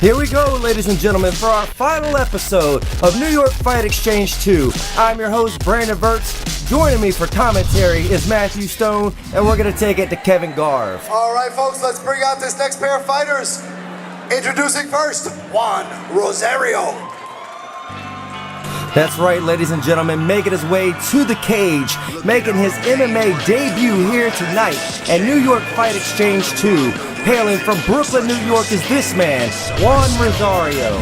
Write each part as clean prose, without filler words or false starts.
Here we go, ladies and gentlemen, for our final episode of New York Fight Exchange 2. I'm your host, Brandon Verts. Joining me for commentary is Matthew Stone, and we're going to take it to Kevin Garv. All right, folks, let's bring out this next pair of fighters. Introducing first, Juan Rosario. That's right, ladies and gentlemen, making his way to the cage, making his MMA debut here tonight at New York Fight Exchange 2. Hailing from Brooklyn, New York is this man, Juan Rosario.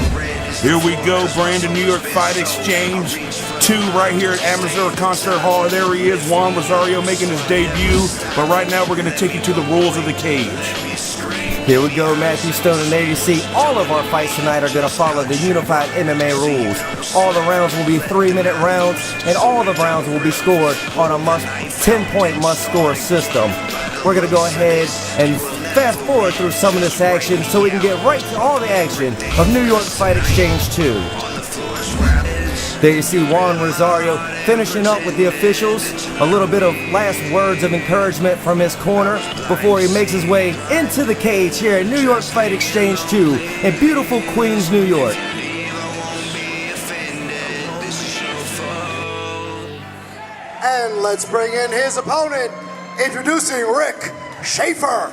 Here we go, Brandon, New York Fight Exchange 2 right here at Amersfoort Concert Hall. There he is, Juan Rosario making his debut. But right now we're going to take you to the rules of the cage. Here we go, Matthew Stone, and there you see all of our fights tonight are going to follow the unified MMA rules. All the rounds will be 3-minute rounds, and all the rounds will be scored on a 10-point must-score system. We're going to go ahead and fast forward through some of this action so we can get right to all the action of New York Fight Exchange 2. There you see Juan Rosario finishing up with the officials. A little bit of last words of encouragement from his corner before he makes his way into the cage here at New York Fight Exchange 2 in beautiful Queens, New York. And let's bring in his opponent, introducing Rick Schaefer.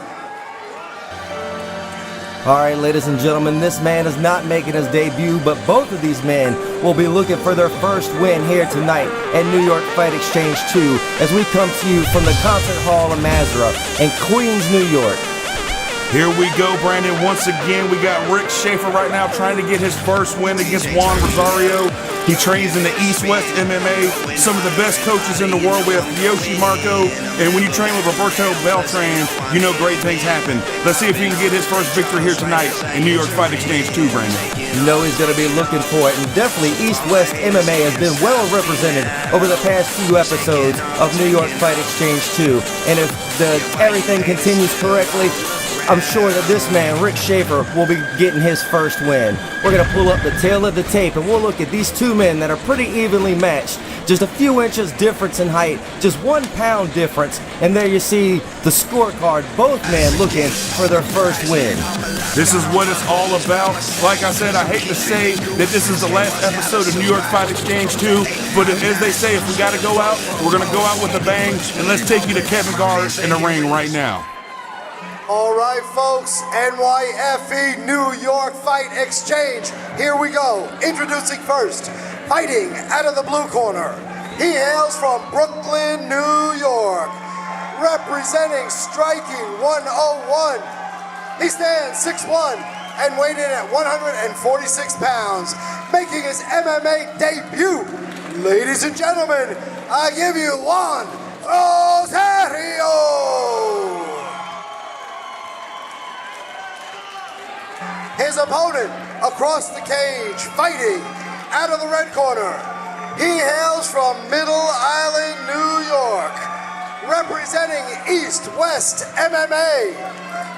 All right, ladies and gentlemen, this man is not making his debut, but both of these men will be looking for their first win here tonight at New York Fight Exchange 2 as we come to you from the Concert Hall of Mazra in Queens, New York. Here we go, Brandon. Once again, we got Rick Schaefer right now trying to get his first win against Juan Rosario. He trains in the East-West MMA, some of the best coaches in the world. We have Yoshi Marco, and when you train with Roberto Beltran, you know great things happen. Let's see if he can get his first victory here tonight in New York Fight Exchange 2, Brandon. You know he's going to be looking for it, and definitely East-West MMA has been well represented over the past few episodes of New York Fight Exchange 2. And if everything continues correctly, I'm sure that this man, Rick Schaefer, will be getting his first win. We're going to pull up the tail of the tape and we'll look at these two men that are pretty evenly matched. Just a few inches difference in height, just 1 pound difference. And there you see the scorecard, both men looking for their first win. This is what it's all about. Like I said, I hate to say that this is the last episode of New York Fight Exchange 2, but as they say, if we got to go out, we're going to go out with a bang. And let's take you to Kevin Garv in the ring right now. All right, folks, NYFE New York Fight Exchange. Here we go. Introducing first, fighting out of the blue corner. He hails from Brooklyn, New York, representing Striking 101. He stands 6'1" and weighed in at 146 pounds, making his MMA debut. Ladies and gentlemen, I give you Juan Rosario. His opponent across the cage, fighting out of the red corner. He hails from Middle Island, New York, representing East-West MMA.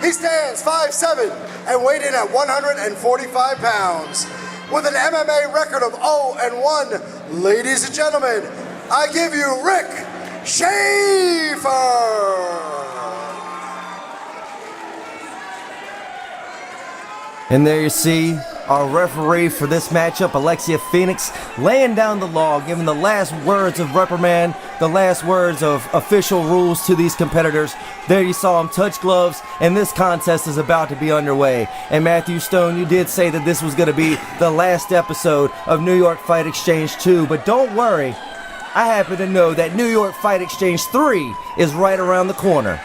He stands 5'7" and weighed in at 145 pounds. With an MMA record of 0-1, ladies and gentlemen, I give you Rick Schaefer. And there you see our referee for this matchup, Alexia Phoenix, laying down the law, giving the last words of reprimand, the last words of official rules to these competitors. There you saw him touch gloves, and this contest is about to be underway. And Matthew Stone, you did say that this was going to be the last episode of New York Fight Exchange 2, but don't worry, I happen to know that New York Fight Exchange 3 is right around the corner.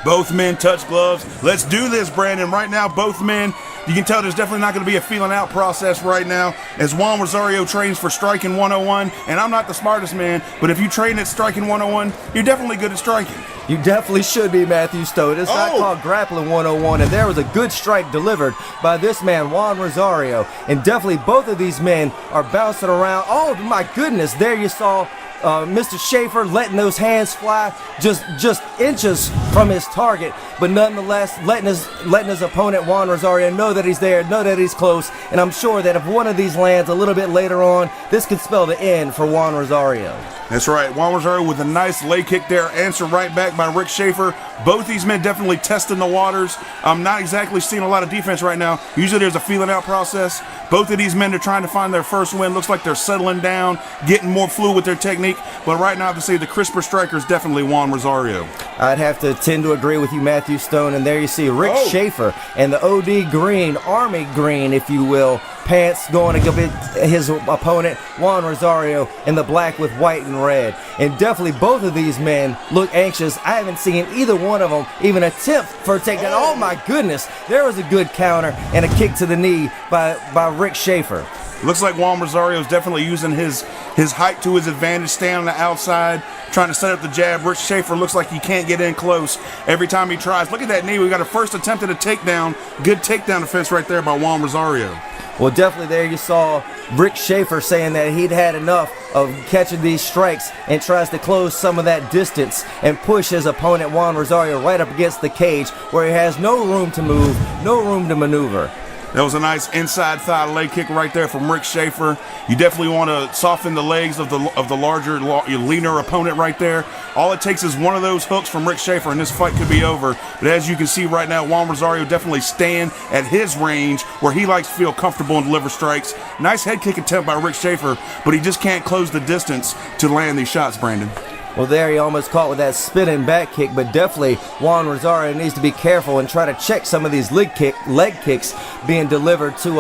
Both men touch gloves. Let's do this, Brandon. Right now, both men, you can tell there's definitely not going to be a feeling out process right now as Juan Rosario trains for Striking 101. And I'm not the smartest man, but if you train at Striking 101, you're definitely good at striking. You definitely should be, Matthew Stone. It's not called Grappling 101, and there was a good strike delivered by this man, Juan Rosario. And definitely both of these men are bouncing around. Oh, my goodness, there you saw Mr. Schaefer letting those hands fly just inches from his target, but nonetheless letting his opponent Juan Rosario know that he's there, know that he's close, and I'm sure that if one of these lands a little bit later on, this could spell the end for Juan Rosario. That's right. Juan Rosario with a nice leg kick there, answered right back by Rick Schaefer. Both these men definitely testing the waters. I'm not exactly seeing a lot of defense right now. Usually there's a feeling out process. Both of these men are trying to find their first win. Looks like they're settling down, getting more fluid with their technique. But right now, I have to say the crisper striker is definitely Juan Rosario. I'd have to tend to agree with you, Matthew Stone. And there you see Rick Schaefer and the OD green, Army green, if you will, pants going against his opponent Juan Rosario in the black with white and red. And definitely both of these men look anxious. I haven't seen either one of them even attempt for a takedown. Oh my goodness, there was a good counter and a kick to the knee by Rick Schaefer. Looks like Juan Rosario is definitely using his height to his advantage, staying on the outside, trying to set up the jab. Rick Schaefer looks like he can't get in close every time he tries. Look at that knee. We got a first attempt at a takedown. Good takedown defense right there by Juan Rosario. Well, definitely there you saw Rick Schaefer saying that he'd had enough of catching these strikes and tries to close some of that distance and push his opponent Juan Rosario right up against the cage where he has no room to move, no room to maneuver. That was a nice inside thigh leg kick right there from Rick Schaefer. You definitely want to soften the legs of the larger, leaner opponent right there. All it takes is one of those hooks from Rick Schaefer and this fight could be over. But as you can see right now, Juan Rosario definitely staying at his range where he likes to feel comfortable and deliver strikes. Nice head kick attempt by Rick Schaefer, but he just can't close the distance to land these shots, Brandon. Well, there he almost caught with that spinning back kick, but definitely Juan Rosario needs to be careful and try to check some of these leg kicks being delivered to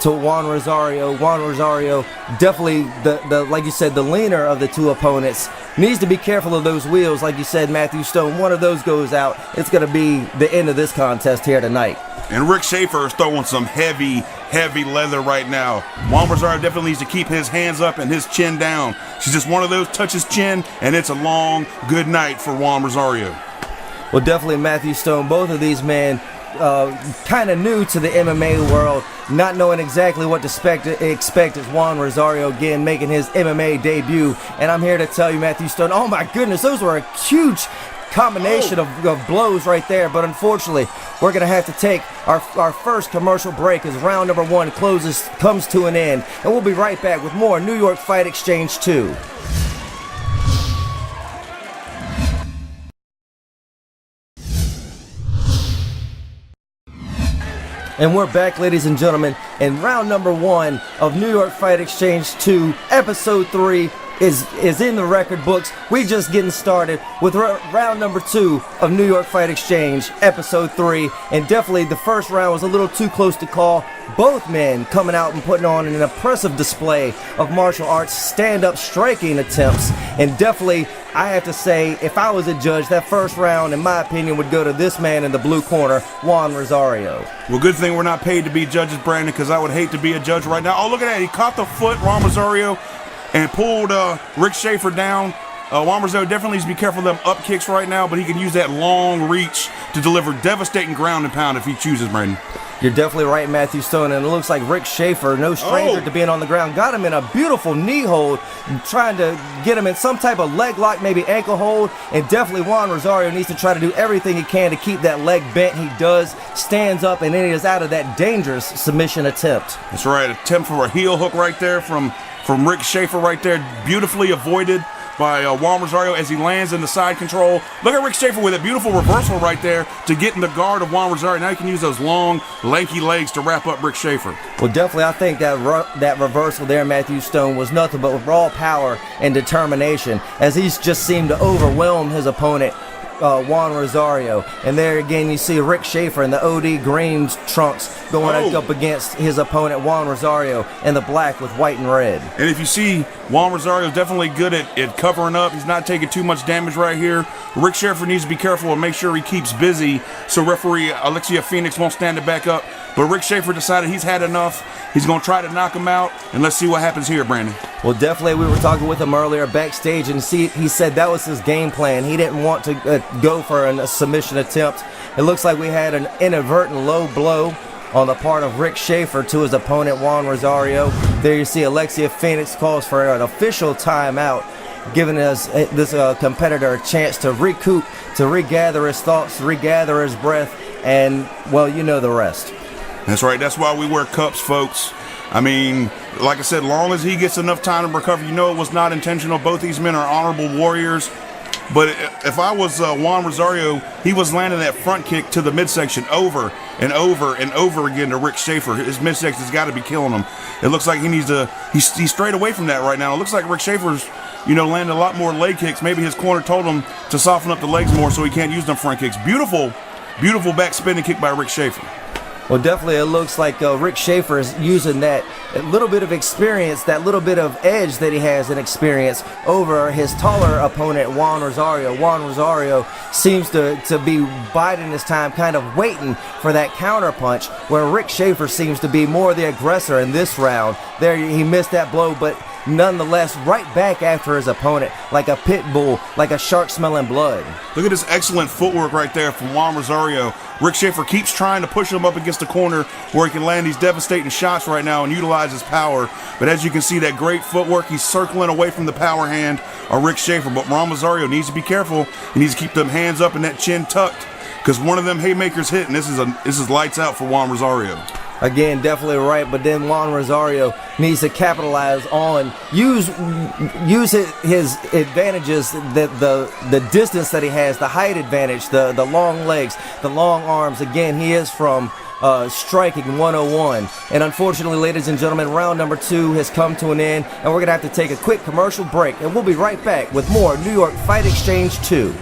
Juan Rosario. Juan Rosario, definitely the like you said, the leaner of the two opponents, needs to be careful of those wheels. Like you said, Matthew Stone, one of those goes out, it's going to be the end of this contest here tonight. And Rick Schaefer is throwing some heavy leather right now. Juan Rosario definitely needs to keep his hands up and his chin down. She's just one of those, touches chin, and it's a long, good night for Juan Rosario. Well, definitely Matthew Stone, both of these men kind of new to the MMA world, not knowing exactly what to expect as Juan Rosario again making his MMA debut. And I'm here to tell you, Matthew Stone, oh my goodness, those were a huge combination of blows right there, but unfortunately we're gonna have to take our first commercial break as round number one comes to an end, and we'll be right back with more New York Fight Exchange 2. And we're back, ladies and gentlemen, and round number one of New York Fight Exchange 2, episode 3 is in the record books. We just getting started with round number 2 of New York Fight Exchange, episode 3, and definitely the first round was a little too close to call. Both men coming out and putting on an impressive display of martial arts stand-up striking attempts, and definitely I have to say, if I was a judge, that first round, in my opinion, would go to this man in the blue corner, Juan Rosario. Well, good thing we're not paid to be judges, Brandon, because I would hate to be a judge right now. Oh, look at that. He caught the foot, Juan Rosario, and pulled Rick Schaefer down. Juan Rosario definitely needs to be careful of them up kicks right now, but he can use that long reach to deliver devastating ground and pound if he chooses, Brandon. You're definitely right, Matthew Stone, and it looks like Rick Schaefer, no stranger to being on the ground, got him in a beautiful knee hold, trying to get him in some type of leg lock, maybe ankle hold, and definitely Juan Rosario needs to try to do everything he can to keep that leg bent. He does, stands up, and then he is out of that dangerous submission attempt. That's right, attempt for a heel hook right there from Rick Schaefer right there, beautifully avoided by Juan Rosario as he lands in the side control. Look at Rick Schaefer with a beautiful reversal right there to get in the guard of Juan Rosario. Now he can use those long, lanky legs to wrap up Rick Schaefer. Well, definitely I think that reversal there, Matthew Stone, was nothing but raw power and determination as he just seemed to overwhelm his opponent, Juan Rosario. And there again you see Rick Schaefer in the OD green trunks going up against his opponent Juan Rosario in the black with white and red. And if you see, Juan Rosario is definitely good at covering up. He's not taking too much damage right here. Rick Schaefer needs to be careful and make sure he keeps busy so referee Alexia Phoenix won't stand it back up. But Rick Schaefer decided he's had enough. He's going to try to knock him out, and let's see what happens here, Brandon. Well, definitely we were talking with him earlier backstage, and he said that was his game plan. He didn't want to go for a submission attempt. It looks like we had an inadvertent low blow on the part of Rick Schaefer to his opponent Juan Rosario. There you see Alexia Phoenix calls for an official timeout. giving us this competitor a chance to recoup, to regather his thoughts, to regather his breath, and, well, you know the rest. That's right. That's why we wear cups, folks. I mean, like I said, long as he gets enough time to recover, you know it was not intentional. Both these men are honorable warriors. But if I was Juan Rosario, he was landing that front kick to the midsection over and over and over again to Rick Schaefer. His midsection's got to be killing him. It looks like he needs to, he's straight away from that right now. It looks like Rick Schaefer's, landing a lot more leg kicks. Maybe his corner told him to soften up the legs more so he can't use them front kicks. Beautiful, beautiful back spinning kick by Rick Schaefer. Well, definitely it looks like Rick Schaefer is using that little bit of experience, that little bit of edge that he has in experience over his taller opponent, Juan Rosario. Juan Rosario seems to be biding his time, kind of waiting for that counter punch, where Rick Schaefer seems to be more the aggressor in this round. There, he missed that blow, but nonetheless right back after his opponent like a pit bull, like a shark smelling blood. Look at this excellent footwork right there from Juan Rosario. Rick Schaefer keeps trying to push him up against the corner where he can land these devastating shots right now and utilize his power. But as you can see, that great footwork, he's circling away from the power hand of Rick Schaefer. But Juan Rosario needs to be careful. He needs to keep them hands up and that chin tucked, because one of them haymakers hit, and this is lights out for Juan Rosario. Again, definitely right, but then Juan Rosario needs to capitalize on, use his advantages, the distance that he has, the height advantage, the long legs, the long arms. Again, he is from striking 101. And unfortunately, ladies and gentlemen, round number 2 has come to an end, and we're going to have to take a quick commercial break, and we'll be right back with more New York Fight Exchange 2.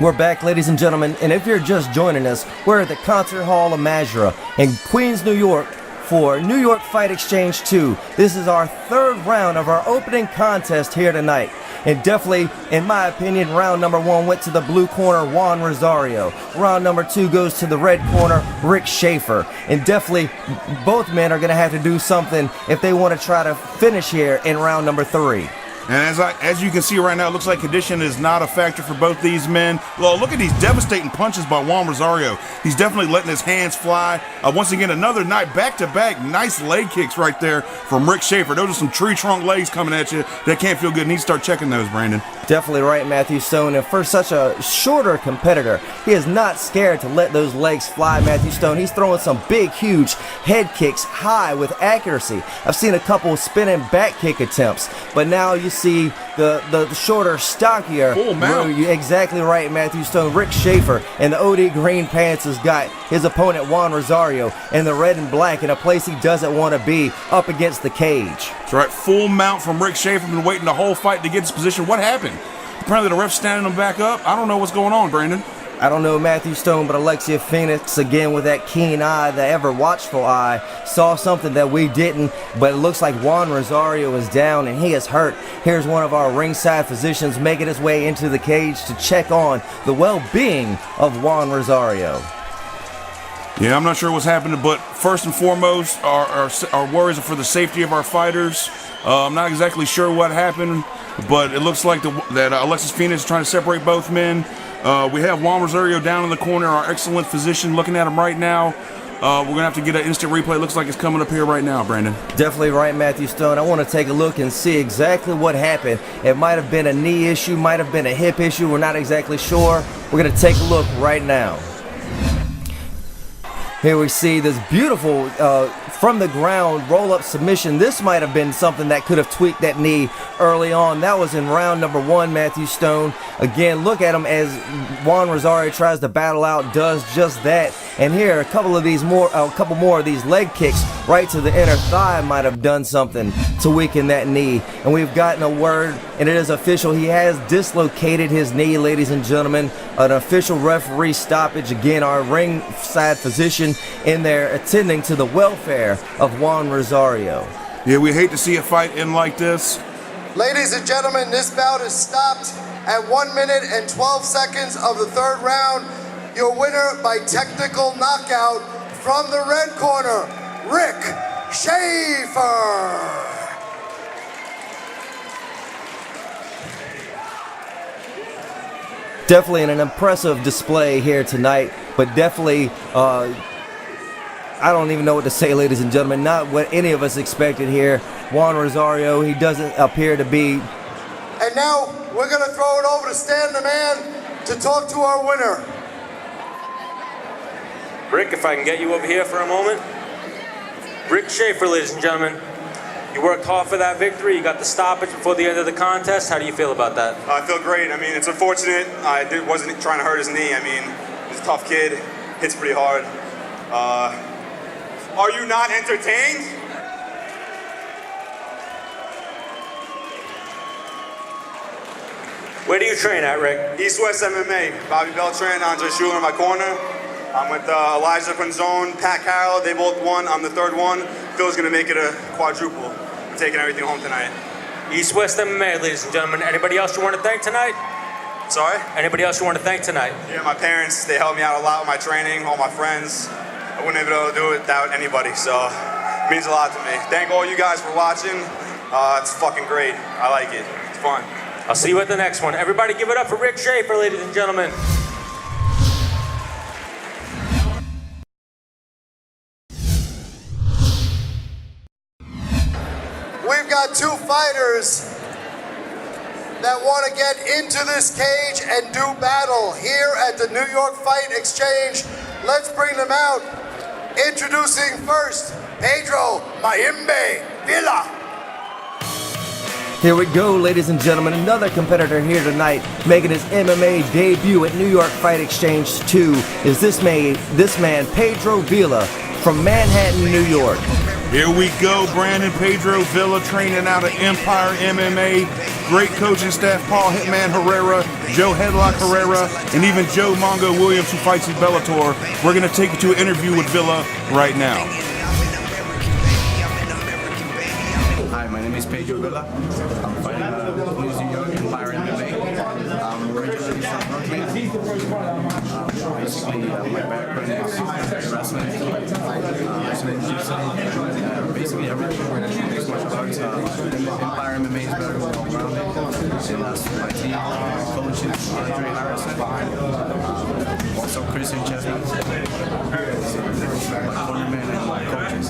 We're back, ladies and gentlemen, and if you're just joining us, we're at the Concert Hall of Mazra in Queens, New York for New York Fight Exchange 2. This is our 3rd round of our opening contest here tonight. And definitely, in my opinion, round number 1 went to the blue corner, Juan Rosario. Round number 2 goes to the red corner, Rick Schaefer. And definitely, both men are going to have to do something if they want to try to finish here in round number 3. And as you can see right now, it looks like condition is not a factor for both these men. Well, look at these devastating punches by Juan Rosario. He's definitely letting his hands fly. Once again, another night, back-to-back, nice leg kicks right there from Rick Schaefer. Those are some tree trunk legs coming at you that can't feel good. Need to start checking those, Brandon. Definitely right, Matthew Stone. And for such a shorter competitor, he is not scared to let those legs fly, Matthew Stone. He's throwing some big, huge head kicks high with accuracy. I've seen a couple spinning back kick attempts, but now you see the shorter, stockier. Full mount. Exactly right, Matthew Stone. Rick Schaefer in the OD green pants has got his opponent Juan Rosario in the red and black in a place he doesn't want to be, up against the cage. That's right, full mount from Rick Schaefer. Been waiting the whole fight to get his position. What happened? Apparently the ref's standing him back up. I don't know what's going on, Brandon. I don't know, Matthew Stone, but Alexia Phoenix, again with that keen eye, the ever-watchful eye, saw something that we didn't, but it looks like Juan Rosario is down and he is hurt. Here's one of our ringside physicians making his way into the cage to check on the well-being of Juan Rosario. Yeah, I'm not sure what's happening, but first and foremost, our worries are for the safety of our fighters. I'm not exactly sure what happened, but it looks like that Alexis Phoenix is trying to separate both men. We have Juan Rosario down in the corner, our excellent physician looking at him right now. We're going to have to get an instant replay. It looks like it's coming up here right now, Brandon. Definitely right, Matthew Stone. I want to take a look and see exactly what happened. It might have been a knee issue, might have been a hip issue. We're not exactly sure. We're going to take a look right now. Here we see this beautiful from the ground roll-up submission. This might have been something that could have tweaked that knee early on. That was in round number 1, Matthew Stone. Again, look at him as Juan Rosario tries to battle out, does just that. And here, a couple more of these leg kicks right to the inner thigh might have done something to weaken that knee. And we've gotten a word, and it is official. He has dislocated his knee, ladies and gentlemen. An official referee stoppage. Again, our ringside physician in there attending to the welfare of Juan Rosario. Yeah, we hate to see a fight end like this. Ladies and gentlemen, this bout is stopped at 1 minute and 12 seconds of the 3rd round. Your winner by technical knockout from the red corner, Rick Schaefer. Definitely an impressive display here tonight, but definitely I don't even know what to say, ladies and gentlemen. Not what any of us expected here. Juan Rosario, he doesn't appear to be. And now we're going to throw it over to Stan the Man to talk to our winner. Rick, if I can get you over here for a moment. Rick Schaefer, ladies and gentlemen. You worked hard for that victory. You got the stoppage before the end of the contest. How do you feel about that? I feel great. I mean, it's unfortunate. I wasn't trying to hurt his knee. I mean, he's a tough kid. Hits pretty hard. Are you not entertained? Where do you train at, Rick? East West MMA. Bobby Beltran, Andre Schuler in my corner. I'm with Elijah Quinzone, Pat Carroll. They both won. I'm the third one. Phil's gonna make it a quadruple. I'm taking everything home tonight. East West MMA, ladies and gentlemen. Anybody else you want to thank tonight? Sorry? Anybody else you want to thank tonight? Yeah, my parents. They helped me out a lot with my training. All my friends. I wouldn't have been able to do it without anybody. So it means a lot to me. Thank all you guys for watching. It's fucking great. I like it. It's fun. I'll see you at the next one. Everybody give it up for Rick Schaefer, ladies and gentlemen. We've got two fighters that want to get into this cage and do battle here at the New York Fight Exchange. Let's bring them out. Introducing first, Pedro Mayimbe Villa. Here we go, ladies and gentlemen. Another competitor here tonight making his MMA debut at New York Fight Exchange 2 is this man, Pedro Villa from Manhattan, New York. Here we go, Brandon. Pedro Villa training out of Empire MMA. Great coaching staff, Paul Hitman Herrera, Joe Headlock Herrera, and even Joe Mongo Williams, who fights in Bellator. We're going to take you to an interview with Villa right now. Hi, my name is Pedro Villa. I'm fighting out of New York Empire MMA. I'm originally from Brooklyn. Basically, my background is wrestling, basically everything. Mixed martial arts. Empire MMA is very well rounded, and that's my team. Coaches Andre Harrison, also Christian Chestnut, my cornerman and my coaches.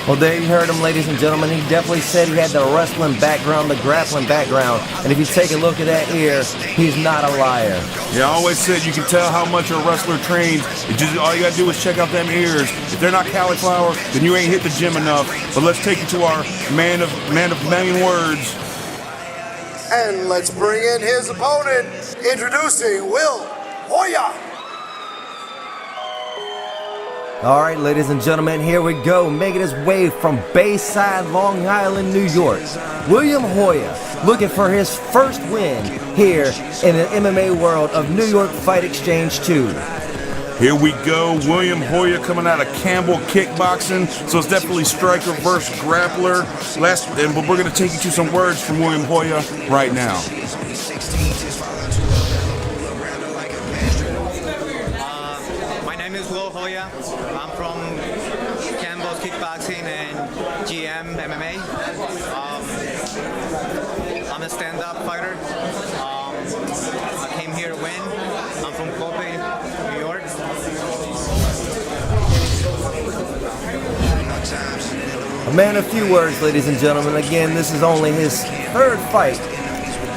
Well, there you heard him, ladies and gentlemen. He definitely said he had the wrestling background, the grappling background. And if you take a look at that ear, he's not a liar. Yeah, I always said you can tell how much a wrestler trains. All you got to do is check out them ears. If they're not cauliflower, then you ain't hit the gym enough. But let's take you to our man of million words. And let's bring in his opponent, introducing Will Hoya. All right, ladies and gentlemen, here we go. Making his way from Bayside, Long Island, New York. William Hoya, looking for his first win here in the MMA world of New York Fight Exchange 2. Here we go. William Hoya coming out of Campbell Kickboxing. So it's definitely striker versus grappler. But we're going to take you to some words from William Hoya right now. My name is Will Hoya. I'm from Campbell's Kickboxing and GM MMA. I'm a stand-up fighter. I came here to win. I'm from Kobe, New York. A man of few words, ladies and gentlemen. Again, this is only his third fight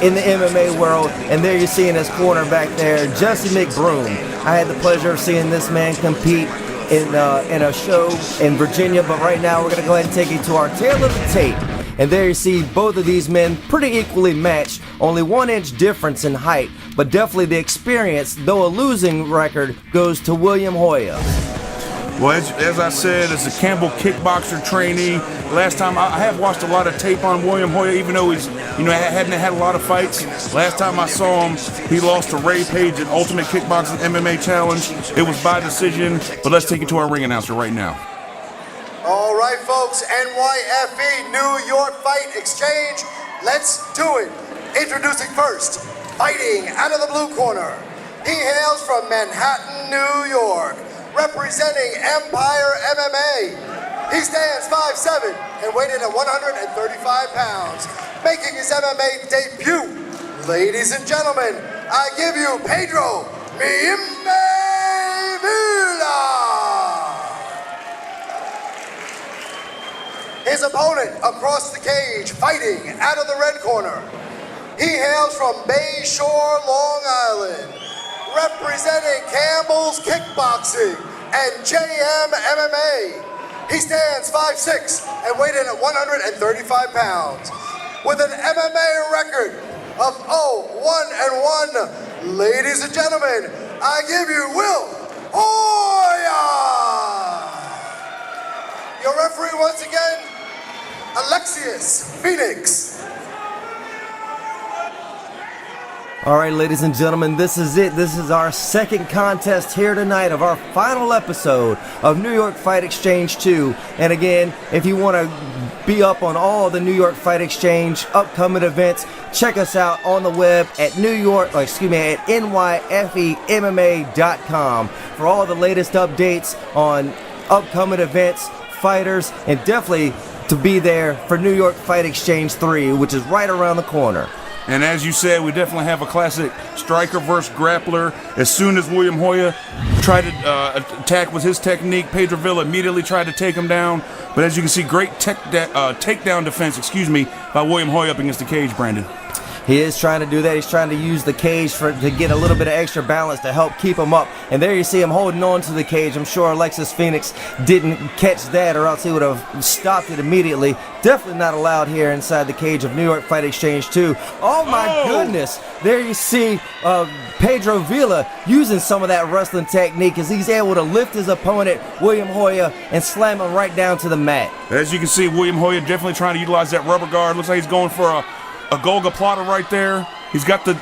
in the MMA world, and there you're seeing his corner back there, Jesse McBroom. I had the pleasure of seeing this man compete in a show in Virginia, but right now we're going to go ahead and take you to our tail of the tape. And there you see both of these men pretty equally matched, only 1 inch difference in height, but definitely the experience, though a losing record, goes to William Hoya. Well, as I said, as a Campbell Kickboxer trainee, last time I have watched a lot of tape on William Hoya, even though he's, hadn't had a lot of fights. Last time I saw him, he lost to Ray Page at Ultimate Kickboxing MMA Challenge. It was by decision, but let's take it to our ring announcer right now. All right, folks, NYFE New York Fight Exchange. Let's do it. Introducing first, fighting out of the blue corner. He hails from Manhattan, New York, representing Empire MMA. He stands 5'7" and weighed in at 135 pounds. Making his MMA debut, ladies and gentlemen, I give you Pedro Miimbe Villa. His opponent across the cage, fighting out of the red corner. He hails from Bayshore, Long Island, representing Campbell's Kickboxing and JM MMA. He stands 5'6" and weighed in at 135 pounds. With an MMA record of 0-1-1, ladies and gentlemen, I give you Will Hoya! Your referee once again, Alexius Phoenix. All right, ladies and gentlemen, this is it. This is our second contest here tonight of our final episode of New York Fight Exchange 2. And again, if you want to be up on all the New York Fight Exchange upcoming events, check us out on the web at NYFEMMA.com for all the latest updates on upcoming events, fighters, and definitely to be there for New York Fight Exchange 3, which is right around the corner. And as you said, we definitely have a classic striker versus grappler. As soon as William Hoya tried to attack with his technique, Pedro Villa immediately tried to take him down. But as you can see, great takedown defense, by William Hoya up against the cage, Brandon. He is trying to do that. He's trying to use the cage to get a little bit of extra balance to help keep him up. And there you see him holding on to the cage. I'm sure Alexis Phoenix didn't catch that, or else he would have stopped it immediately. Definitely not allowed here inside the cage of New York Fight Exchange 2. Oh my goodness. There you see Pedro Villa using some of that wrestling technique as he's able to lift his opponent, William Hoya, and slam him right down to the mat. As you can see, William Hoya definitely trying to utilize that rubber guard. Looks like he's going for a Golga Plata right there. He's got the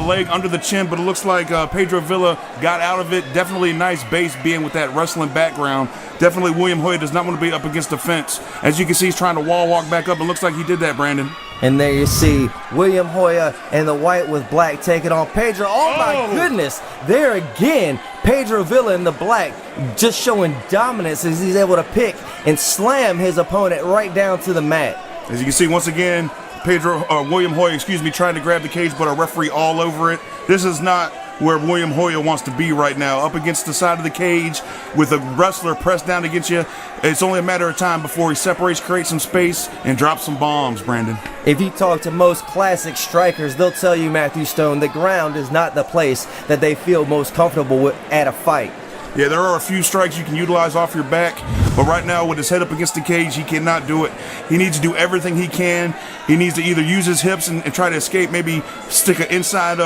leg under the chin, but it looks like Pedro Villa got out of it. Definitely a nice base being with that wrestling background. Definitely William Hoya does not want to be up against the fence. As you can see, he's trying to wall walk back up. It looks like he did that, Brandon. And there you see William Hoya and the white with black taking on Pedro. Oh my goodness. There again, Pedro Villa in the black just showing dominance as he's able to pick and slam his opponent right down to the mat. As you can see, once again, William Hoya, tried to grab the cage, but a referee all over it. This is not where William Hoya wants to be right now. Up against the side of the cage with a wrestler pressed down against you. It's only a matter of time before he separates, creates some space, and drops some bombs, Brandon. If you talk to most classic strikers, they'll tell you, Matthew Stone, the ground is not the place that they feel most comfortable with at a fight. Yeah, there are a few strikes you can utilize off your back, but right now with his head up against the cage, he cannot do it. He needs to do everything he can. He needs to either use his hips and try to escape, maybe stick an inside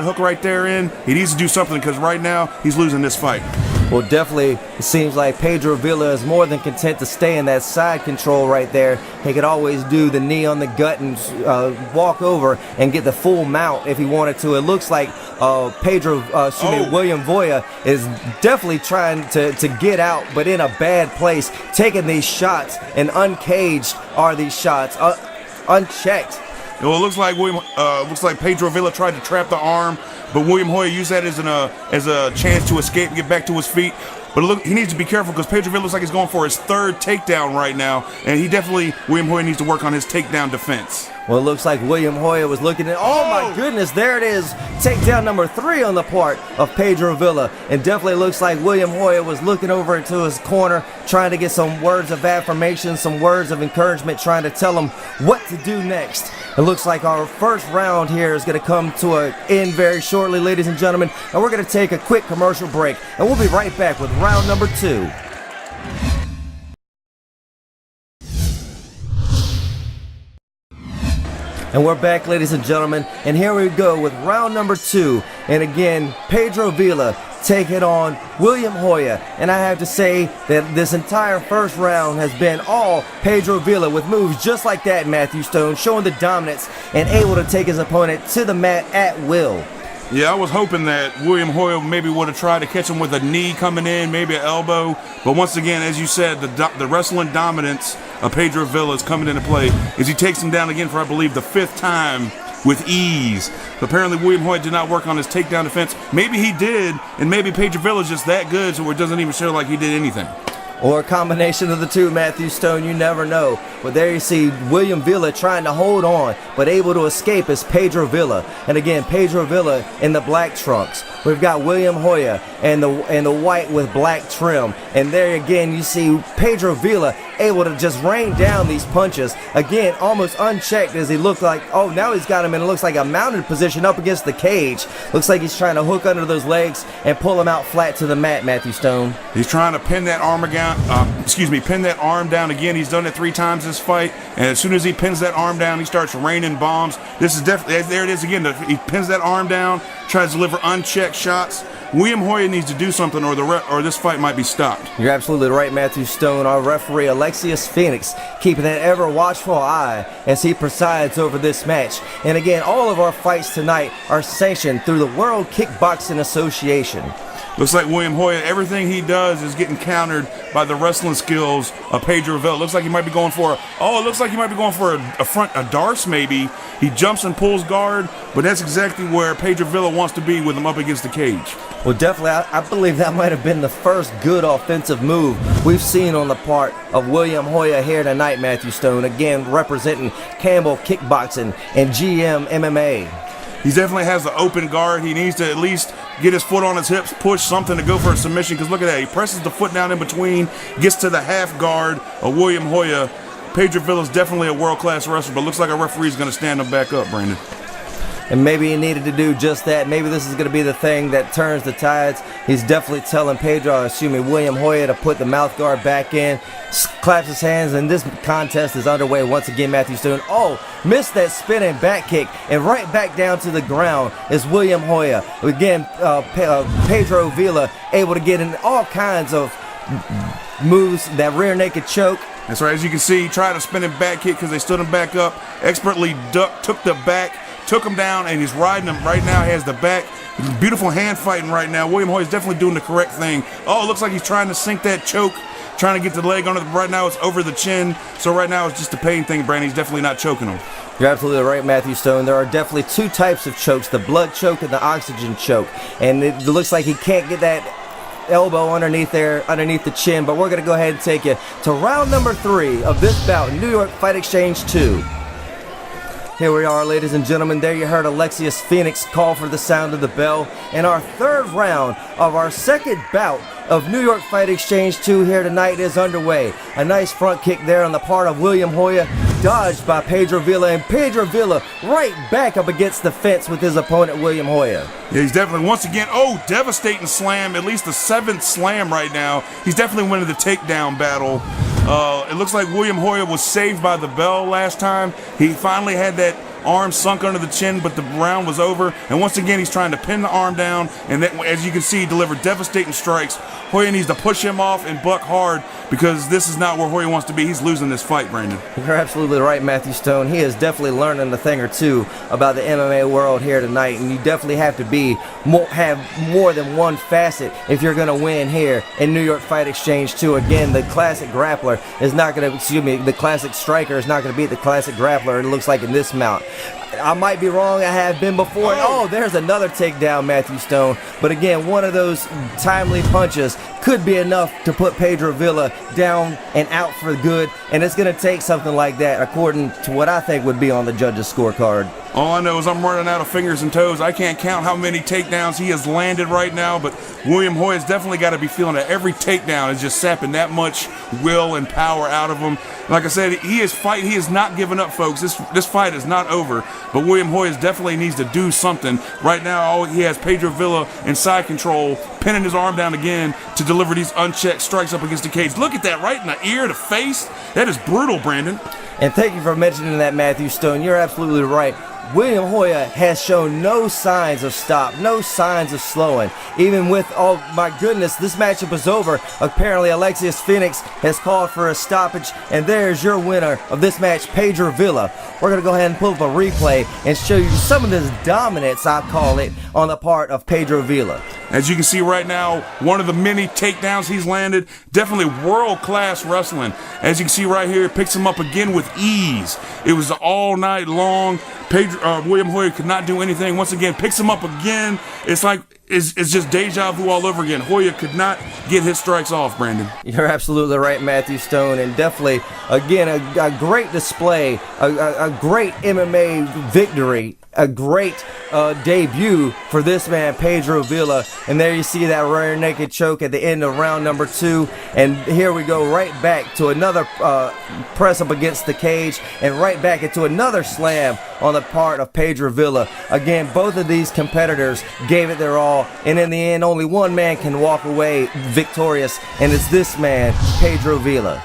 hook right there in. He needs to do something because right now he's losing this fight. Well, definitely, it seems like Pedro Villa is more than content to stay in that side control right there. He could always do the knee on the gut and walk over and get the full mount if he wanted to. It looks like William Hoya is definitely trying to get out, but in a bad place, taking these shots, and uncaged are these shots, unchecked. Well, it looks like Pedro Villa tried to trap the arm, but William Hoya used that as a chance to escape and get back to his feet. But look, he needs to be careful because Pedro Villa looks like he's going for his third takedown right now, and William Hoya needs to work on his takedown defense. Well, it looks like William Hoya was looking at, oh my goodness, there it is, takedown number 3 on the part of Pedro Villa. And definitely looks like William Hoya was looking over into his corner, trying to get some words of affirmation, some words of encouragement, trying to tell him what to do next. It looks like our first round here is going to come to an end very shortly, ladies and gentlemen, and we're going to take a quick commercial break, and we'll be right back with round number 2. And we're back, ladies and gentlemen, and here we go with round number 2. And again, Pedro Villa taking on William Hoya. And I have to say that this entire first round has been all Pedro Villa with moves just like that, Matthew Stone, showing the dominance and able to take his opponent to the mat at will. Yeah, I was hoping that William Hoya maybe would have tried to catch him with a knee coming in, maybe an elbow. But once again, as you said, the wrestling dominance of Pedro Villa is coming into play as he takes him down again for, I believe, the 5th time with ease. But apparently, William Hoya did not work on his takedown defense. Maybe he did, and maybe Pedro Villa is just that good so it doesn't even show like he did anything. Or a combination of the two, Matthew Stone, you never know. But there you see William Villa trying to hold on, but able to escape is Pedro Villa. And again, Pedro Villa in the black trunks, we've got William Hoya and the white with black trim. And there again, you see Pedro Villa able to just rain down these punches. Again, almost unchecked as he looked like, oh, now he's got him in, it looks like a mounted position up against the cage. Looks like he's trying to hook under those legs and pull him out flat to the mat, Matthew Stone. He's trying to pin that pin that arm down again. He's done it 3 times this fight, and as soon as he pins that arm down, he starts raining bombs. This is definitely, there it is again. He pins that arm down, tries to deliver unchecked shots. William Hoya needs to do something, or this fight might be stopped. You're absolutely right, Matthew Stone. Our referee, Alexius Phoenix, keeping an ever watchful eye as he presides over this match. And again, all of our fights tonight are sanctioned through the World Kickboxing Association. Looks like William Hoya, everything he does is getting countered by the wrestling skills of Pedro Villa. Looks like he might be going for a Darce maybe. He jumps and pulls guard, but that's exactly where Pedro Villa wants to be with him up against the cage. Well, definitely, I believe that might have been the first good offensive move we've seen on the part of William Hoya here tonight, Matthew Stone. Again, representing Campbell Kickboxing and GM MMA. He definitely has the open guard. He needs to at least get his foot on his hips, push something to go for a submission, because look at that. He presses the foot down in between, gets to the half guard of William Hoya. Pedro Villa's definitely a world-class wrestler, but looks like a referee's going to stand him back up, Brandon. And maybe he needed to do just that. Maybe this is going to be the thing that turns the tides. He's definitely telling William Hoya to put the mouth guard back in, claps his hands, and this contest is underway once again, Matthew Stone. Oh, missed that spinning back kick, and right back down to the ground is William Hoya. Again, Pedro Villa able to get in all kinds of moves, that rear naked choke. That's right, as you can see, he tried a spinning back kick because they stood him back up, expertly ducked, took the back, took him down, and he's riding him right now. He has the back. Beautiful hand fighting right now. William Hoya is definitely doing the correct thing. Oh, it looks like he's trying to sink that choke, trying to get the leg under the, right now it's over the chin. So right now it's just a pain thing, Brandon. He's definitely not choking him. You're absolutely right, Matthew Stone. There are definitely 2 types of chokes, the blood choke and the oxygen choke. And it looks like he can't get that elbow underneath the chin, but we're going to go ahead and take you to round number 3 of this bout, New York Fight Exchange 2. Here we are, ladies and gentlemen. There you heard Alexius Phoenix call for the sound of the bell. And our 3rd round of our 2nd bout of New York Fight Exchange 2 here tonight is underway. A nice front kick there on the part of William Hoya, dodged by Pedro Villa, and Pedro Villa right back up against the fence with his opponent, William Hoya. Yeah, he's definitely, once again, devastating slam, at least the 7th slam right now. He's definitely winning the takedown battle. It looks like William Hoya was saved by the bell last time. He finally had that arm sunk under the chin, but the round was over. And once again, he's trying to pin the arm down, and that, as you can see, delivered devastating strikes. Hoya needs to push him off and buck hard, because this is not where Hoya wants to be. He's losing this fight, Brandon. You're absolutely right, Matthew Stone. He is definitely learning a thing or two about the MMA world here tonight, and you definitely have to have more than one facet if you're going to win here in New York Fight Exchange 2. Again, the classic grappler is not going to, the classic striker is not going to beat the classic grappler, it looks like, in this mount. I might be wrong, I have been before. Oh, there's another takedown, Matthew Stone. But again, one of those timely punches could be enough to put Pedro Villa down and out for good, and it's going to take something like that, according to what I think would be on the judges' scorecard. All I know is I'm running out of fingers and toes. I can't count how many takedowns he has landed right now, but William Hoya's definitely got to be feeling that every takedown is just sapping that much will and power out of him. Like I said, he is not giving up, folks. This fight is not over, but William Hoya definitely needs to do something. Right now, he has Pedro Villa in side control, pinning his arm down again to deliver these unchecked strikes up against the cage. Look at that, right in the ear, the face. That is brutal, Brandon. And thank you for mentioning that, Matthew Stone. You're absolutely right. William Hoya has shown no signs of stop, no signs of slowing. Even with, oh my goodness, this matchup is over. Apparently Alexius Phoenix has called for a stoppage, and there's your winner of this match, Pedro Villa. We're going to go ahead and pull up a replay and show you some of this dominance, I call it, on the part of Pedro Villa. As you can see right now, one of the many takedowns he's landed, definitely world-class wrestling. As you can see right here, picks him up again with ease. It was all night long. William Hoya could not do anything. Once again, picks him up again. It's like it's just deja vu all over again. Hoya could not get his strikes off, Brandon. You're absolutely right, Matthew Stone, and definitely, again, a great display, a great MMA victory a great debut for this man, Pedro Villa. And there you see that rear naked choke at the end of round number 2. And here we go right back to another press up against the cage and right back into another slam on the part of Pedro Villa. Again, both of these competitors gave it their all. And in the end, only one man can walk away victorious. And it's this man, Pedro Villa.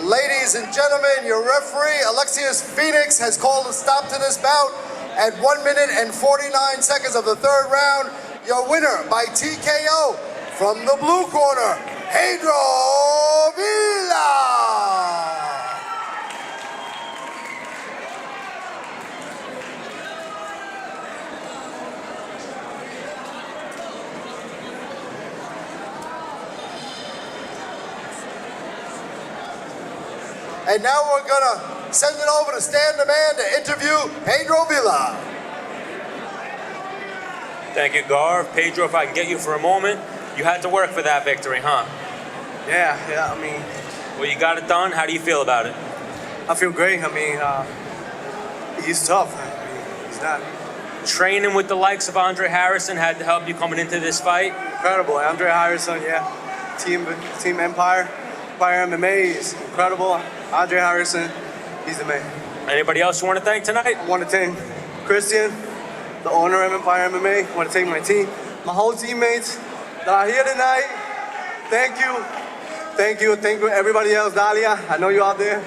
Ladies and gentlemen, your referee, Alexius Phoenix, has called a stop to this bout at 1 minute and 49 seconds of the 3rd round. Your winner by TKO from the blue corner, Pedro Villa. And now we're gonna send it over to Stan the Man to interview Pedro Villa. Thank you, Garv. Pedro, if I can get you for a moment, you had to work for that victory, huh? Yeah, I mean, Well, you got it done. How do you feel about it? I feel great. I mean, he's tough. I mean, he's not Training with the likes of Andre Harrison had to help you coming into this fight. incredible. Andre Harrison, yeah. Team Empire MMA is incredible. Andre Harrison, he's the man. Anybody else you want to thank tonight? I want to thank Christian, the owner of Empire MMA. I want to thank my team, my whole teammates that are here tonight. Thank you. Thank you, everybody else. Dalia, I know you're out there.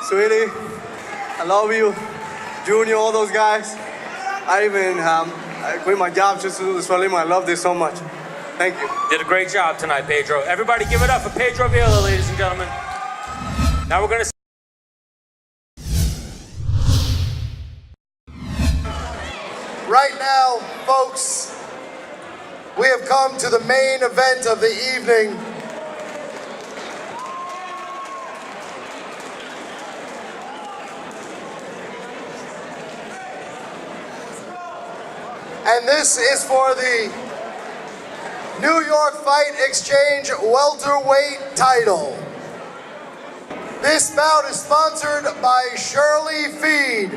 Sweetie, I love you. Junior, all those guys. I quit my job just to do this for a living. I love this so much. Thank you. Did a great job tonight, Pedro. Everybody give it up for Pedro Villa, ladies and gentlemen. Now we're going to... Right now, folks, we have come to the main event of the evening. And this is for the New York Fight Exchange welterweight title. This bout is sponsored by Shirley Feed.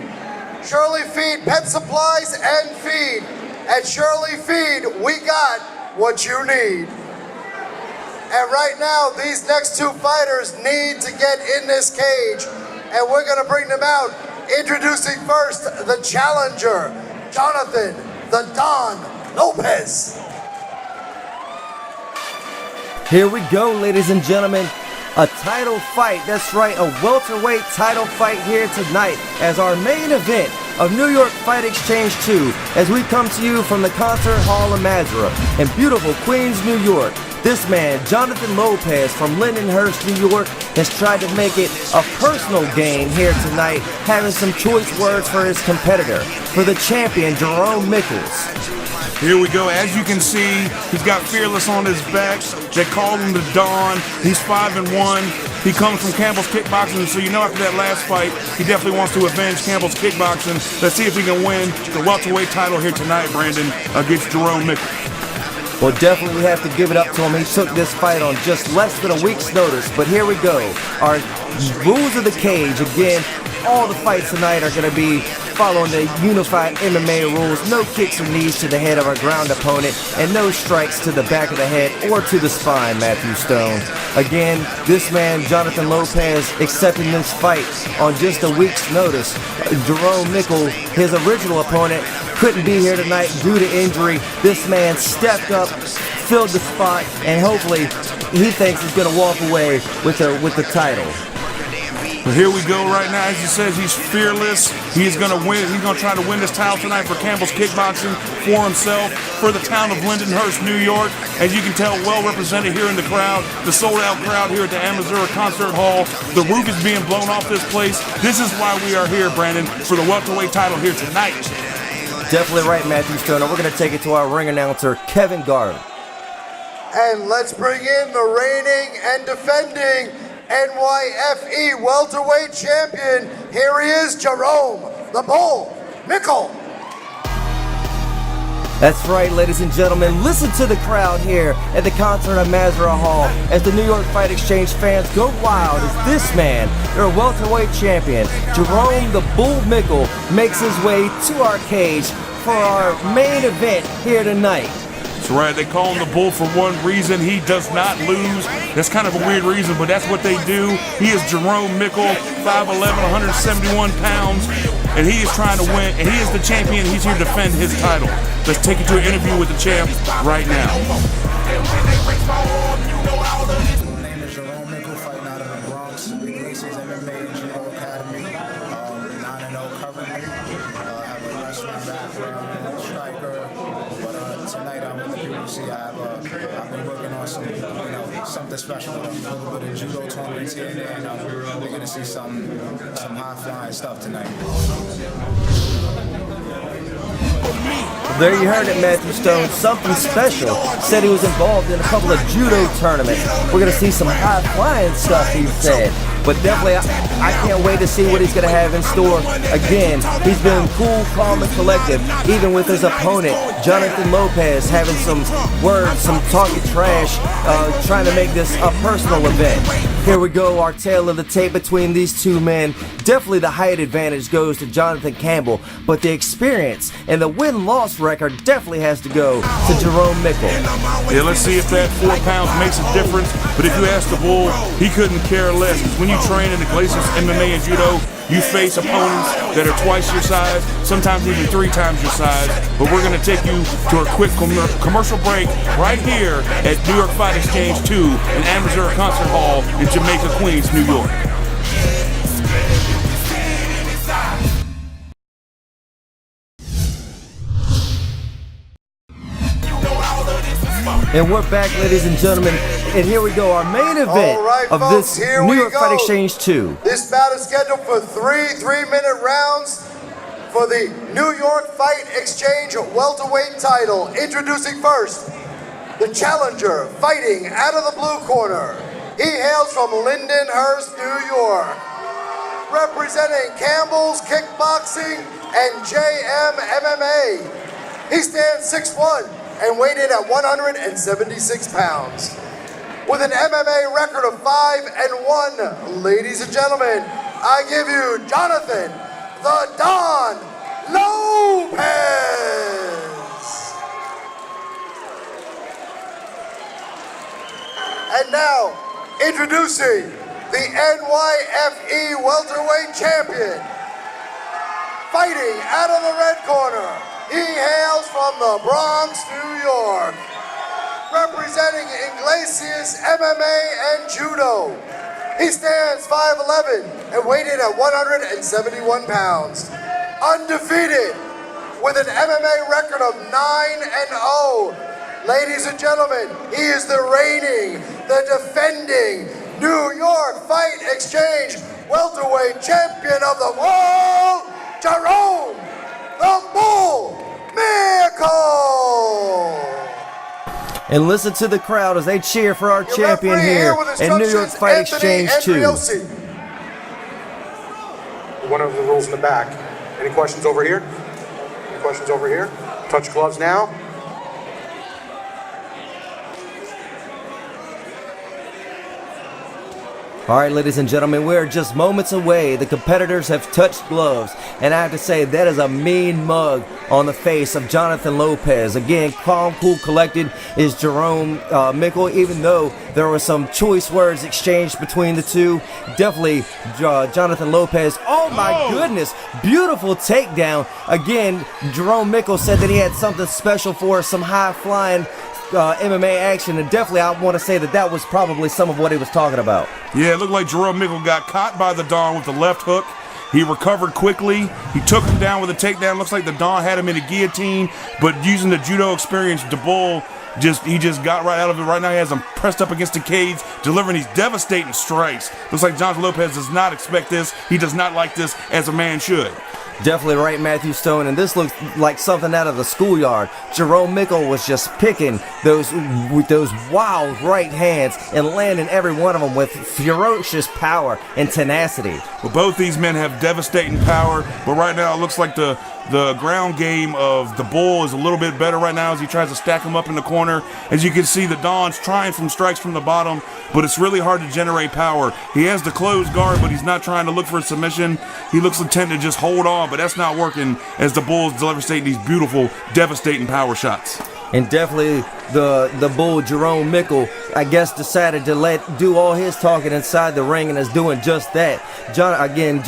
Shirley Feed Pet Supplies and Feed. At Shirley Feed, we got what you need. And right now, these next two fighters need to get in this cage, and we're gonna bring them out. Introducing first, the challenger, Jonathan the Don Lopez. Here we go, ladies and gentlemen. A title fight, that's right, a welterweight title fight here tonight as our main event of New York Fight Exchange 2 as we come to you from the Concert Hall of Mazara in beautiful Queens, New York. This man, Jonathan Lopez from Lindenhurst, New York, has tried to make it a personal game here tonight, having some choice words for his competitor, for the champion, Jerome Mickles. Here we go. As you can see, he's got Fearless on his back. They call him the Don. He's 5-1. He comes from Campbell's Kickboxing, so you know after that last fight, he definitely wants to avenge Campbell's Kickboxing. Let's see if he can win the welterweight title here tonight, Brandon, against Jerome Mickles. Well, definitely we have to give it up to him. He took this fight on just less than a week's notice. But here we go. Our rules of the cage. Again, all the fights tonight are going to be following the unified MMA rules. No kicks or knees to the head of our ground opponent, and no strikes to the back of the head or to the spine, Matthew Stone. Again, this man, Jonathan Lopez, accepting this fight on just a week's notice. Jerome Mickles, his original opponent, couldn't be here tonight due to injury. This man stepped up, filled the spot, and hopefully he thinks he's going to walk away with the title. But here we go right now. As he says, he's fearless. He's going to win. He's going to try to win this title tonight for Campbell's Kickboxing, for himself, for the town of Lindenhurst, New York. As you can tell, well represented here in the crowd, the sold-out crowd here at the Amazura Concert Hall. The roof is being blown off this place. This is why we are here, Brandon, for the welterweight title here tonight. Definitely right, Matthew Stone. We're going to take it to our ring announcer, Kevin Garland. And let's bring in the reigning and defending NYFE welterweight champion. Here he is, Jerome the Bull Mickles. That's right, ladies and gentlemen. Listen to the crowd here at the concert at Masra Hall as the New York Fight Exchange fans go wild as this man, their welterweight champion, Jerome the Bull Mickle, makes his way to our cage for our main event here tonight. That's right. They call him the Bull for one reason. He does not lose. That's kind of a weird reason, but that's what they do. He is Jerome Mickle, 5'11", 171 pounds, and he is trying to win, and he is the champion. He's here to defend his title. Let's take you to an interview with the champ right now. My name is Jerome Mickle, fighting out of the Bronx, Iglesias MMA and Judo Academy, 9-0 covering me. I have a wrestling background, striker, but tonight I want the people to see I've been working on some, something special. A little bit of judo tournaments here and there, and we're going to see some high-flying stuff tonight. There you heard it, Matthew Stone. Something special. Said he was involved in a couple of judo tournaments. We're going to see some high-flying stuff, he said. But definitely, I can't wait to see what he's going to have in store. Again, he's been cool, calm, and collective, even with his opponent, Jonathan Lopez, having some words, some talking trash, trying to make this a personal event. Here we go, our tale of the tape between these two men. Definitely the height advantage goes to Jonathan Campbell, but the experience and the win-loss record definitely has to go to Jerome Mickle. Yeah, let's see if that 4 pounds makes a difference. But if you ask the Bull, he couldn't care less. When you train in Iglesias MMA and Judo, you face opponents that are twice your size, sometimes even 3 times your size. But we're going to take you to a quick commercial break right here at New York Fight Exchange 2 in Amateur Concert Hall in Jamaica, Queens, New York. And we're back, ladies and gentlemen, and here we go, our main event of folks, this New York Fight Exchange 2. This bout is scheduled for 3 3-minute rounds for the New York Fight Exchange welterweight title. Introducing first, the challenger fighting out of the blue corner. He hails from Lindenhurst, New York. Representing Campbell's Kickboxing and JM MMA. He stands 6'1" and weighed in at 176 pounds. With an MMA record of 5-1, ladies and gentlemen, I give you Jonathan the Don Lopez. And now, introducing the NYFE welterweight champion, fighting out of the red corner. He hails from the Bronx, New York, representing Iglesias MMA and Judo. He stands 5'11" and weighed in at 171 pounds. Undefeated, with an MMA record of 9-0. Ladies and gentlemen, he is the reigning, the defending New York Fight Exchange welterweight champion of the world, Jerome the Bull Mickle. And listen to the crowd as they cheer for our champion here at New York Fight Exchange 2. One of the rules in the back. Any questions over here? Any questions over here? Touch gloves now. All right, ladies and gentlemen, we're just moments away. The competitors have touched gloves, and I have to say that is a mean mug on the face of Jonathan Lopez. Again, calm, cool, collected is Jerome Mickle, even though there were some choice words exchanged between the two. Definitely Jonathan Lopez. Oh my goodness, beautiful takedown. Again, Jerome Mickle said that he had something special for us, some high-flying MMA action, and definitely I want to say that that was probably some of what he was talking about. Yeah, it looked like Jerome Mickle got caught by the Don with the left hook. He recovered quickly. He took him down with a takedown. Looks like the Don had him in a guillotine, but using the judo experience, the Bull he just got right out of it. Right now he has him pressed up against the cage, delivering these devastating strikes. Looks like Jonathan Lopez does not expect this. He does not like this, as a man should. Definitely right, Matthew Stone, and this looks like something out of the schoolyard. Jerome Mickle was just picking with those wild right hands and landing every one of them with ferocious power and tenacity. Well, both these men have devastating power, but right now it looks like the ground game of the Bull is a little bit better right now as he tries to stack him up in the corner. As you can see, the Don's trying some strikes from the bottom, but it's really hard to generate power. He has the closed guard, but he's not trying to look for a submission. He looks intent to just hold on, but that's not working as the Bulls devastate these beautiful, devastating power shots. And definitely the Bull, Jerome Mickle, I guess decided to do all his talking inside the ring and is doing just that. Jonathan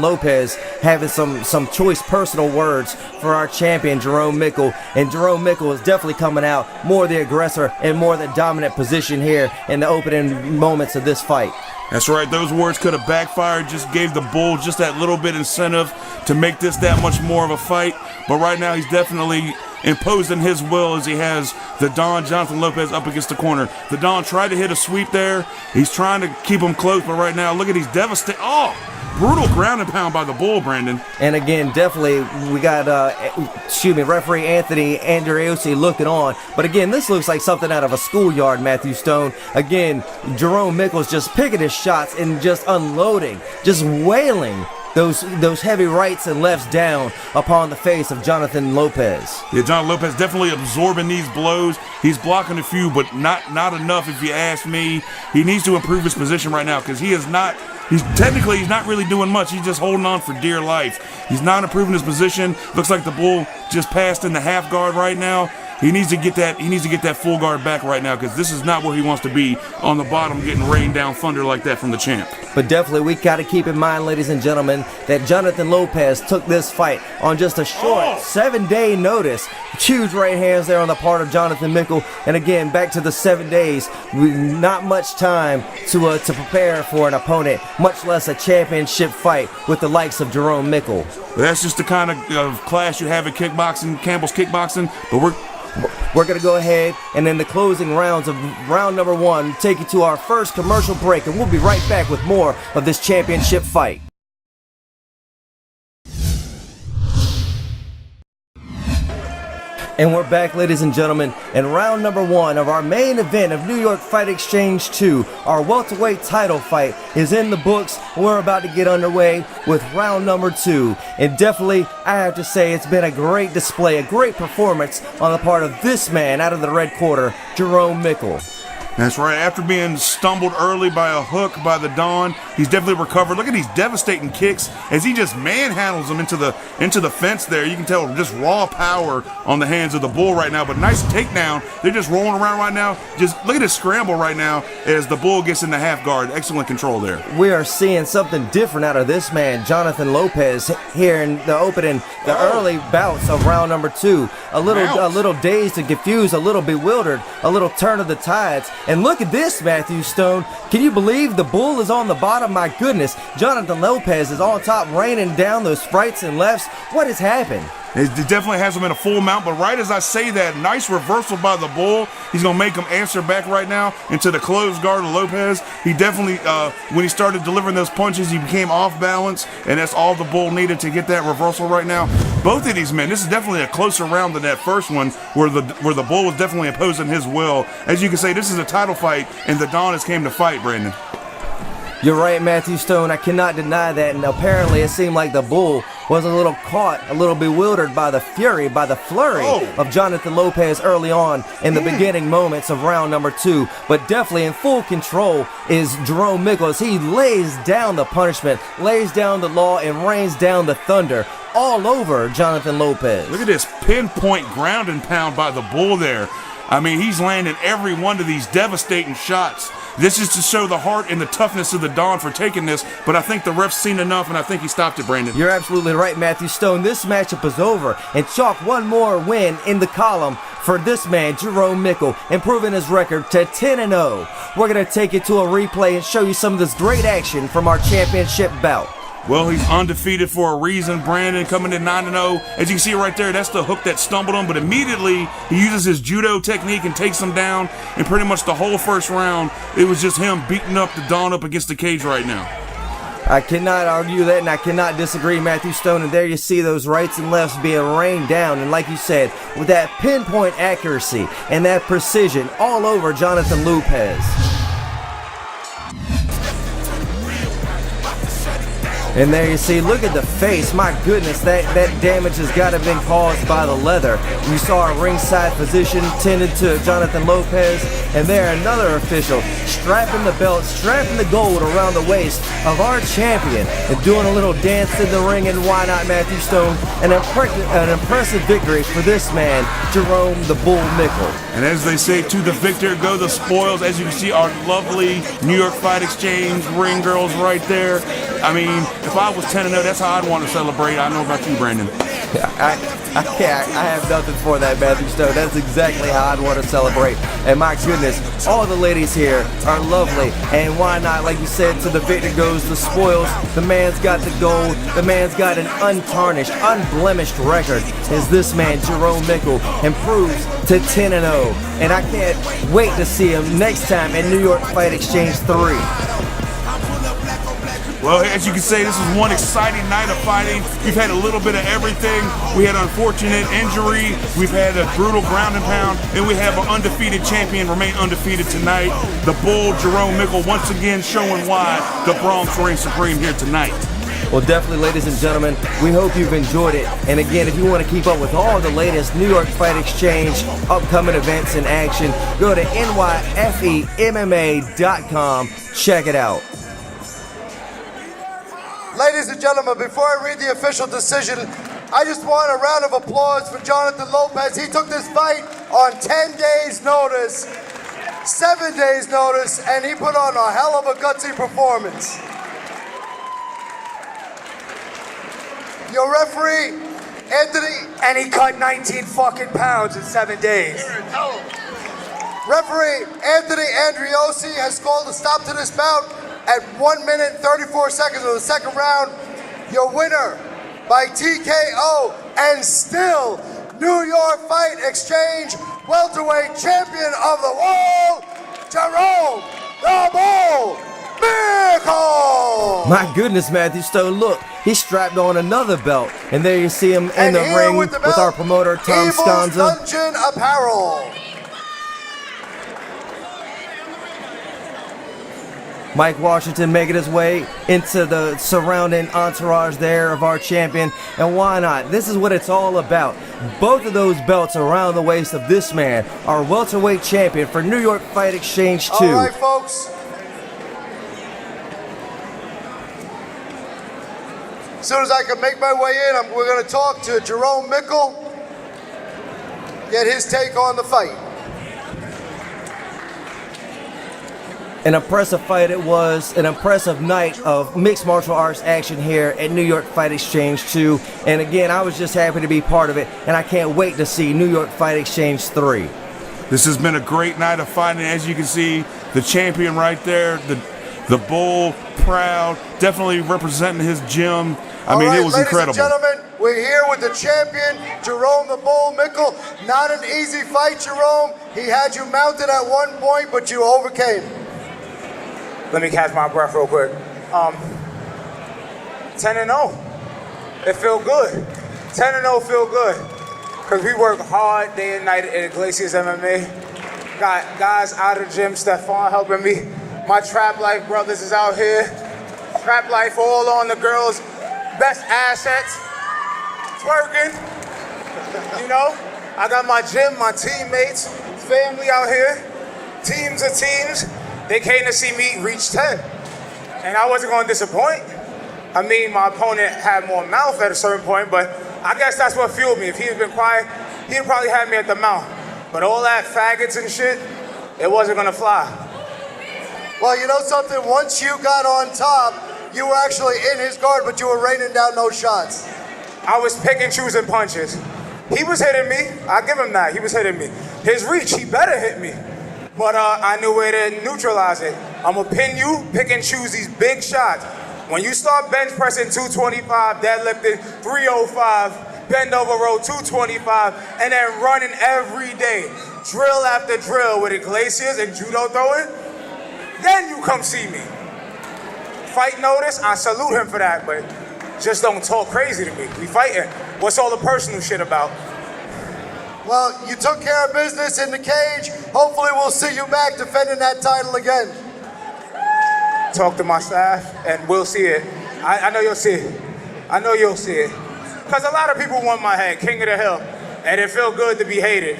Lopez having some choice personal words for our champion, Jerome Mickle. And Jerome Mickle is definitely coming out more the aggressor and more the dominant position here in the opening moments of this fight. That's right, those words could have backfired, just gave the Bull just that little bit incentive to make this that much more of a fight. But right now he's definitely imposing his will as he has the Don, Jonathan Lopez, up against the corner. The Don tried to hit a sweep there. He's trying to keep him close, but right now, look at these devastating. Oh! Brutal ground and pound by the Bull, Brandon. And again, definitely, we got, referee Anthony Andreossi looking on. But again, this looks like something out of a schoolyard, Matthew Stone. Again, Jerome Mickle's just picking his shots and just unloading, just wailing those heavy rights and lefts down upon the face of Jonathan Lopez. Yeah, John Lopez definitely absorbing these blows. He's blocking a few, but not enough if you ask me. He needs to improve his position right now because he's not really doing much. He's just holding on for dear life. He's not improving his position. Looks like the Bull just passed in the half guard right now. He needs to get that full guard back right now because this is not where he wants to be on the bottom, getting rained down thunder like that from the champ. But definitely we got to keep in mind, ladies and gentlemen, that Jonathan Lopez took this fight on just a short 7-day notice. Huge right hands there on the part of Jonathan Mickle. And again, back to the 7 days, not much time to prepare for an opponent, much less a championship fight with the likes of Jerome Mickle. But that's just the kind of class you have at kickboxing, Campbell's Kickboxing. But we're going to go ahead and in the closing rounds of round number 1, take you to our first commercial break, and we'll be right back with more of this championship fight. And we're back, ladies and gentlemen, in round number 1 of our main event of New York Fight Exchange 2. Our welterweight title fight is in the books. We're about to get underway with round number 2. And definitely, I have to say, it's been a great display, a great performance on the part of this man out of the red quarter, Jerome Mickle. That's right. After being stumbled early by a hook by the Don, he's definitely recovered. Look at these devastating kicks as he just manhandles them into the fence there. You can tell just raw power on the hands of the Bull right now, but nice takedown. They're just rolling around right now. Just look at this scramble right now as the Bull gets in the half guard. Excellent control there. We are seeing something different out of this man, Jonathan Lopez, here in the opening, the early bouts of round number 2. A little dazed and confused, a little bewildered, a little turn of the tides. And look at this, Matthew Stone. Can you believe the Bull is on the bottom? My goodness. Jonathan Lopez is on top, raining down those rights and lefts. What has happened? It definitely has him in a full mount, but right as I say that, nice reversal by the Bull. He's going to make him answer back right now into the closed guard of Lopez. He definitely, when he started delivering those punches, he became off balance, and that's all the Bull needed to get that reversal right now. Both of these men, this is definitely a closer round than that first one where the Bull was definitely imposing his will. As you can say, this is a title fight, and the Don has came to fight, Brandon. You're right, Matthew Stone. I cannot deny that. And apparently it seemed like the Bull was a little caught, a little bewildered by the fury, by the flurry of Jonathan Lopez early on in the beginning moments of round number 2. But definitely in full control is Jerome Mickle as he lays down the punishment, lays down the law, and rains down the thunder all over Jonathan Lopez. Look at this pinpoint ground and pound by the Bull there. I mean, he's landing every one of these devastating shots. This is to show the heart and the toughness of the Don for taking this, but I think the ref's seen enough, and I think he stopped it, Brandon. You're absolutely right, Matthew Stone. This matchup is over, and chalk one more win in the column for this man, Jerome Mickle, improving his record to 10-0. We're going to take you to a replay and show you some of this great action from our championship bout. Well, he's undefeated for a reason, Brandon, coming in 9-0. As you can see right there, that's the hook that stumbled him, but immediately he uses his judo technique and takes him down, and pretty much the whole first round, it was just him beating up the Don up against the cage right now. I cannot argue that, and I cannot disagree, Matthew Stone. And there you see those rights and lefts being rained down. And like you said, with that pinpoint accuracy and that precision all over Jonathan Lopez. And there you see, look at the face. My goodness, that damage has got to have been caused by the leather. You saw a ringside physician tended to Jonathan Lopez, and there another official strapping the belt, strapping the gold around the waist of our champion, and doing a little dance in the ring. And why not, Matthew Stone? An impressive victory for this man, Jerome the Bull Mickle. And as they say, to the victor go the spoils. As you can see, our lovely New York Fight Exchange ring girls right there. I mean, if I was 10-0, that's how I'd want to celebrate. I know about you, Brandon. I have nothing for that, Matthew Stone. That's exactly how I'd want to celebrate. And my goodness, all the ladies here are lovely. And why not, like you said, to the victor goes the spoils. The man's got the gold. The man's got an untarnished, unblemished record. Is this man, Jerome Mickle, improves to 10-0. And I can't wait to see him next time in New York Fight Exchange 3. Well, as you can say, this is one exciting night of fighting. We've had a little bit of everything. We had unfortunate injury. We've had a brutal ground and pound. And we have an undefeated champion remain undefeated tonight. The Bull, Jerome Mickle, once again showing why the Bronx reigns supreme here tonight. Well, definitely, ladies and gentlemen, we hope you've enjoyed it. And again, if you want to keep up with all the latest New York Fight Exchange upcoming events in action, go to nyfemma.com. Check it out. Ladies and gentlemen, before I read the official decision, I just want a round of applause for Jonathan Lopez. He took this fight on 10 days' notice, 7 days' notice, and he put on a hell of a gutsy performance. Your referee, Anthony, and he cut 19 fucking pounds in 7 days. Referee Anthony Andriosi has called a stop to this bout at 1 minute 34 seconds of the second round. Your winner by TKO and still New York Fight Exchange welterweight champion of the world, Jerome the Bull Mickle. My goodness, Matthew Stone, look, he strapped on another belt. And there you see him in the ring with our promoter, Tom Evil's Sconza. Dungeon Apparel. Mike Washington making his way into the surrounding entourage there of our champion. And why not? This is what it's all about. Both of those belts around the waist of this man are welterweight champion for New York Fight Exchange 2. All right, folks. As soon as I can make my way in, we're going to talk to Jerome Mickle, get his take on the fight. An impressive fight it was, an impressive night of mixed martial arts action here at New York Fight Exchange 2. And again, I was just happy to be part of it, and I can't wait to see New York Fight Exchange 3. This has been a great night of fighting. As you can see, the champion right there, the Bull, proud, definitely representing his gym. I mean, it was incredible. Ladies and gentlemen, we're here with the champion, Jerome the Bull Mickle. Not an easy fight, Jerome. He had you mounted at one point, but you overcame. Let me catch my breath real quick. 10-0. It feel good. 10-0 feel good. Because we work hard day and night at Iglesias MMA. Got guys out of the gym, Stefan helping me. My Trap Life brothers is out here. Trap Life all on the girls' best assets. Twerking. You know? I got my gym, my teammates, family out here. Teams of teams. They came to see me reach 10. And I wasn't going to disappoint. I mean, my opponent had more mouth at a certain point, but I guess that's what fueled me. If he had been quiet, he'd probably had me at the mouth. But all that faggots and shit, it wasn't going to fly. Well, you know something? Once you got on top, you were actually in his guard, but you were raining down those shots. I was picking, choosing punches. He was hitting me. I give him that. He was hitting me. His reach, he better hit me. But I knew where to neutralize it. I'm gonna pin you, pick and choose these big shots. When you start bench pressing 225, deadlifting 305, bend over row 225, and then running every day, drill after drill with Iglesias and judo throwing, then you come see me. fight notice, I salute him for that, but just don't talk crazy to me. We fighting. What's all the personal shit about? Well, you took care of business in the cage. Hopefully we'll see you back defending that title again. Talk to my staff, and we'll see it. I know you'll see it. I know you'll see it. Because a lot of people want my head, King of the Hill, and it feel good to be hated.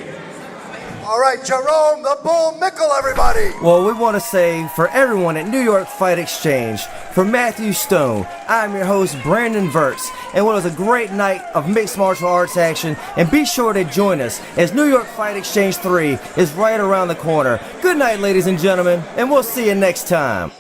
All right, Jerome the Bull Mickle, everybody. Well, we want to say for everyone at New York Fight Exchange, for Matthew Stone, I'm your host, Brandon Verts, and it was a great night of mixed martial arts action, and be sure to join us as New York Fight Exchange 3 is right around the corner. Good night, ladies and gentlemen, and we'll see you next time.